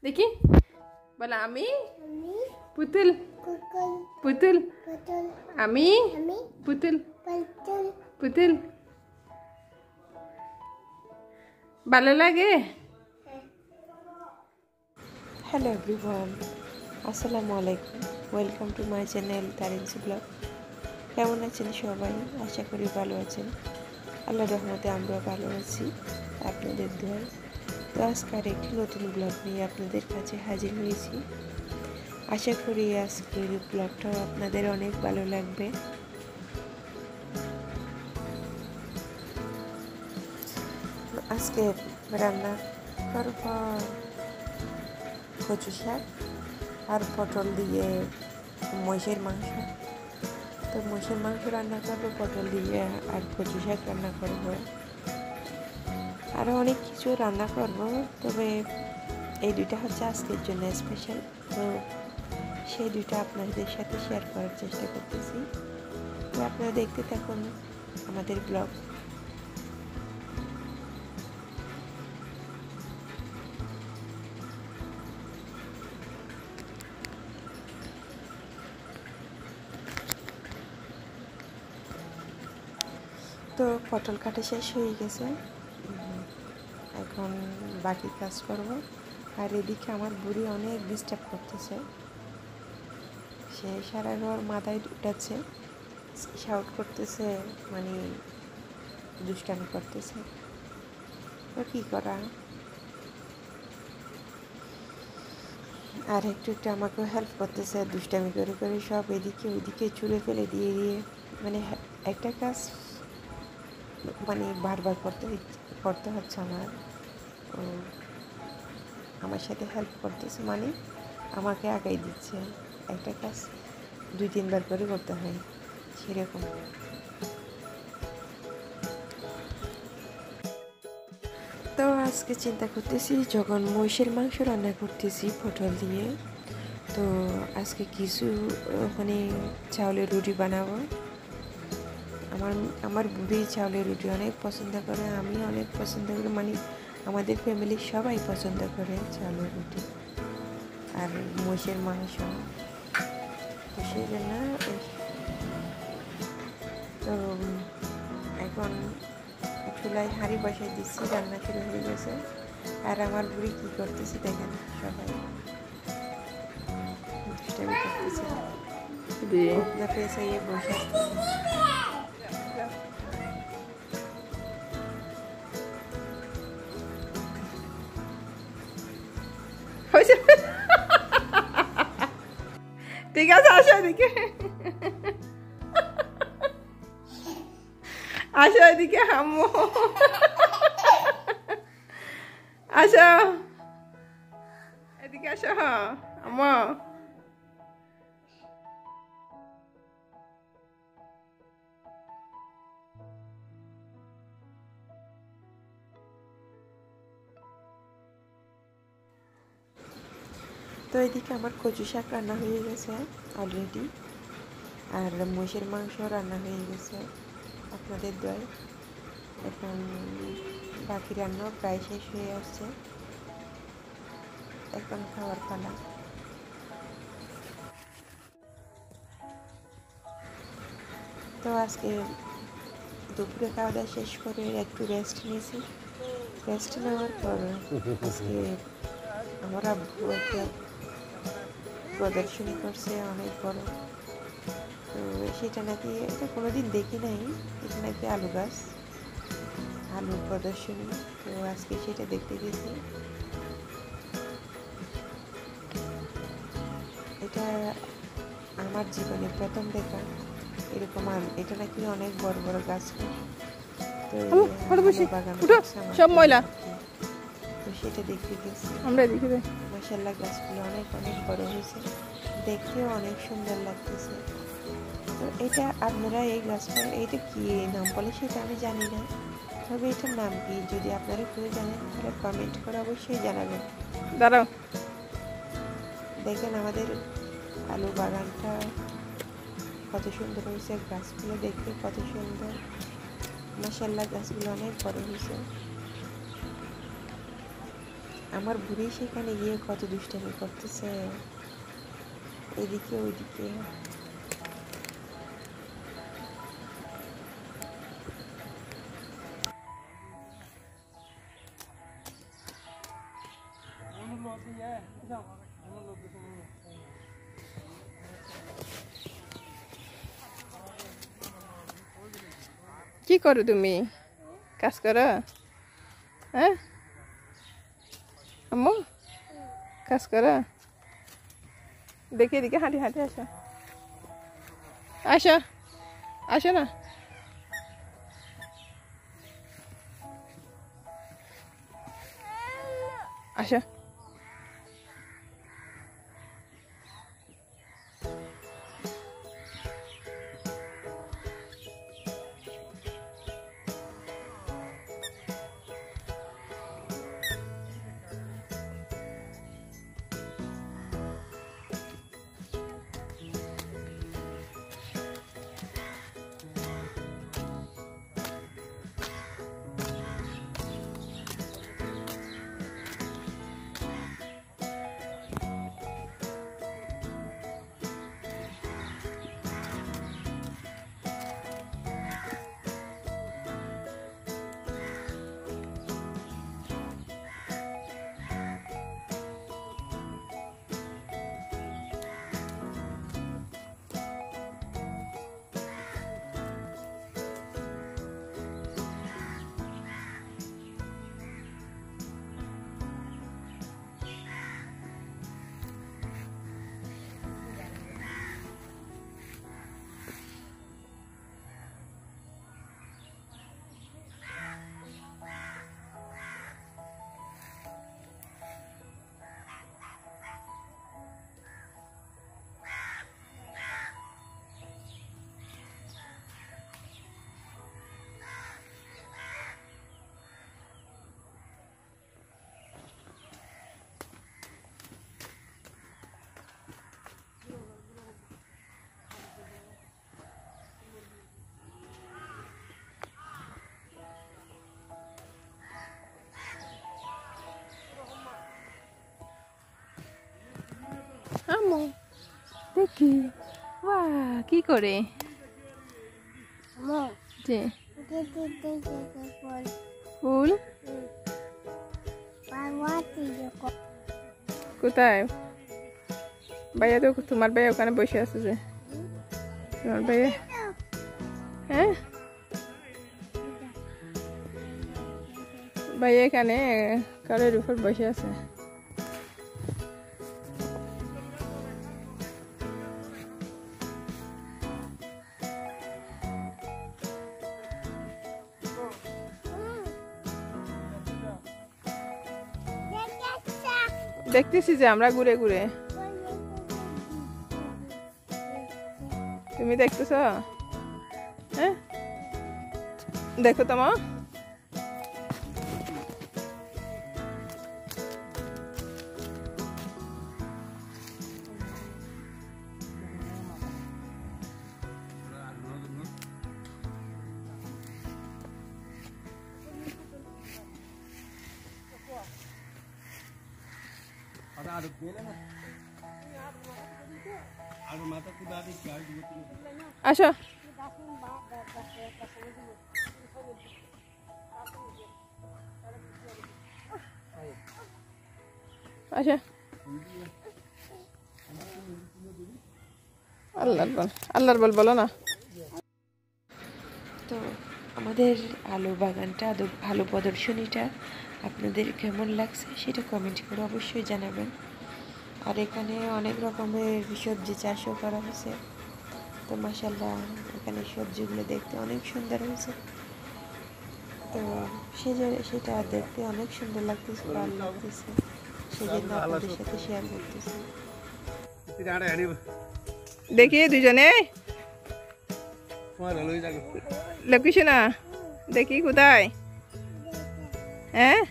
দেখি বলা আমি পুতুল পুতুল আমি পুতুল পুতুল ভালো লাগে। হ্যালো এভরিওয়ান, আসসালামু আলাইকুম। Welcome to my channel Tarin's blog. কেমন আছেন সবাই? আশা করি ভালো আছেন। আল্লাহর রহমতে আমরা ভালো আছি, আপনাদের দোয়ায়। তো আজকের একটি নতুন ব্লগ নিয়ে আপনাদের কাছে হাজির হয়েছি। আশা করি আজকের ব্লগটাও আপনাদের অনেক ভালো লাগবে। আজকে রান্না করব কচু শাক আর পটল দিয়ে মহিষের মাংস। তো মহিষের মাংস রান্না করবো পটল দিয়ে, আর কচু শাক রান্না করব, আরও অনেক কিছু রান্না করব। তবে এই দুইটা হচ্ছে আজকের জন্য স্পেশাল। তো সেই দুইটা আপনাদের সাথে শেয়ার করার চেষ্টা করতেছি। তো আপনারা দেখতে থাকুন আমাদের ব্লগ। তো পটল কাটা শেষ হয়ে গেছে, এখন বাকি কাজ করব। আর এদিকে আমার বুড়ি অনেক ডিস্টার্ব করতেছে, সে সারা ঘর মাথায় উঠাচ্ছে, শাউট করতেছে, মানে দুষ্টামি করতেছে। তো কী করা, আর একটু একটু আমাকেও হেল্প করতেছে, দুষ্টামি করে করে সব এদিকে ওইদিকে ছুঁড়ে ফেলে দিয়ে দিয়ে, মানে একটা কাজ মানে বারবার করতে হচ্ছে আমার। আমার সাথে হেল্প করতেছে, মানে আমাকে আগাই দিচ্ছে। একটা কাজ 2-3 বার করে করতে হয়, সেরকম। তো আজকে চিন্তা করতেছি যখন মহিষের মাংস রান্না করতেছি পটল দিয়ে, তো আজকে কিছু মানে চাউলের রুটি বানাবো। আমার বুড়ি চাউলের রুটি অনেক পছন্দ করে, আমি অনেক পছন্দ করি, মানে আমাদের ফ্যামিলির সবাই পছন্দ করে চাউলের রুটি আর মহিষের মাংস। তো সেই জন্য তো এখন চুলায় হাঁড়ি বসাই দিচ্ছি, রান্না শুরু হয়ে গেছে। আর আমার বুড়ি কী করতেছে দেখেন, সবাই দুষ্টামি করতেছে, বসে ঠিক আছে, আসো এদিকে, আসো এদিকে আম্মু, আসো এদিকে, আসো আম্মু। তো এদিকে আমার কচু শাক রান্না হয়ে গেছে অলরেডি, আর মহিষের মাংস রান্না হয়ে গেছে আপনাদের দোয়ায়। এখন বাকি রান্নাও প্রায় শেষ হয়ে আসছে, এখন খাওয়ার পালা। তো আজকে দুপুরে খাওয়া দাওয়া শেষ করে একটু রেস্ট নিয়েছি। রেস্ট নেওয়ার পর আজকে আমার আব্বু একটা প্রদর্শনী করছে অনেক বড়। তো সেটা নাকি, এটা কোনোদিন দেখি নাই, এটা নাকি আলু গাছ, আলুর প্রদর্শনী। তো আজকে সেটা দেখতে গেছি। এটা আমার জীবনে প্রথম দেখা এরকম আলু। এটা নাকি অনেক বড় বড় গাছ। তো বাগান সব ময়লা, তো সেটা দেখতে গেছি আমরা দেখি। মাশাআল্লাহ, গাছগুলো অনেক অনেক বড় হয়েছে, দেখতেও অনেক সুন্দর লাগতেছে। তো এটা আপনারা এই গাছটা এইটা কি নাম বলে সেটা আমি জানি না, তবে এটার নাম কি যদি আপনারা কেউ জানেন তাহলে কমেন্ট করে অবশ্যই জানাবেন। দাঁড়াও, দেখেন আমাদের আলু বাগানটা কত সুন্দর হয়েছে, গাছগুলো দেখতে কত সুন্দর, মাশাআল্লাহ গাছগুলো অনেক বড় হয়েছে। আমার বুড়ি সেখানে গিয়ে কত দুষ্টামি করতেছে, এদিকে ওইদিকে। কি করো তুমি? কাজ করো? হ্যাঁ আম্মু, কাজ করো? দেখি এদিকে হাঁটি হাঁটি আসো, আসো আসো না। আসো। আম্মু দেখি, বাহ কি করে যে ফুল কোথায়? ভাইয়া তো, তোমার ভাইয়া ওখানে বসে আছে যে, তোমার ভাইয়া। হ্যাঁ ভাইয়া এখানে কারের উপর বসে আছে। দেখতেছি যে আমরা ঘুরে ঘুরে। তুমি দেখতেছ? হ্যাঁ দেখো তো মা। আসো। আচ্ছা আল্লাহর বল বলো না। তো আমাদের আলু বাগানটা, আলু প্রদর্শনীটা আপনাদের কেমন লাগছে সেটা কমেন্ট করে অবশ্যই জানাবেন। আর এখানে অনেক রকমের সবজি চাষও করা হয়েছে। তো মাশাআল্লাহ এখানে সবজিগুলো দেখতে অনেক সুন্দর হয়েছে। তো সেটা দেখতে অনেক সুন্দর লাগতেছে, ভালো লাগতেছে, সেজন্য আপনাদের সাথে শেয়ার করতেছি। দেখি দুজনে লোকেশন দেখি কোথায়। হ্যাঁ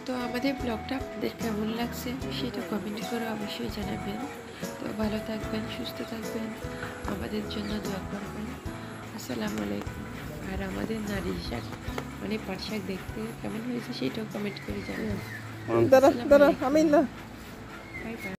তো আমাদের ব্লগটা আপনাদের কেমন লাগছে সেটা কমেন্ট করে অবশ্যই জানাবেন। তো ভালো থাকবেন, সুস্থ থাকবেন, আমাদের জন্য দোয়া করবেন। আসসালামু আলাইকুম। আর আমাদের নারী শাক মানে পাট শাক দেখতে কেমন হয়েছে সেটাও কমেন্ট করে জানাবেন। দাঁড়া দাঁড়া আমি না বাই বাই।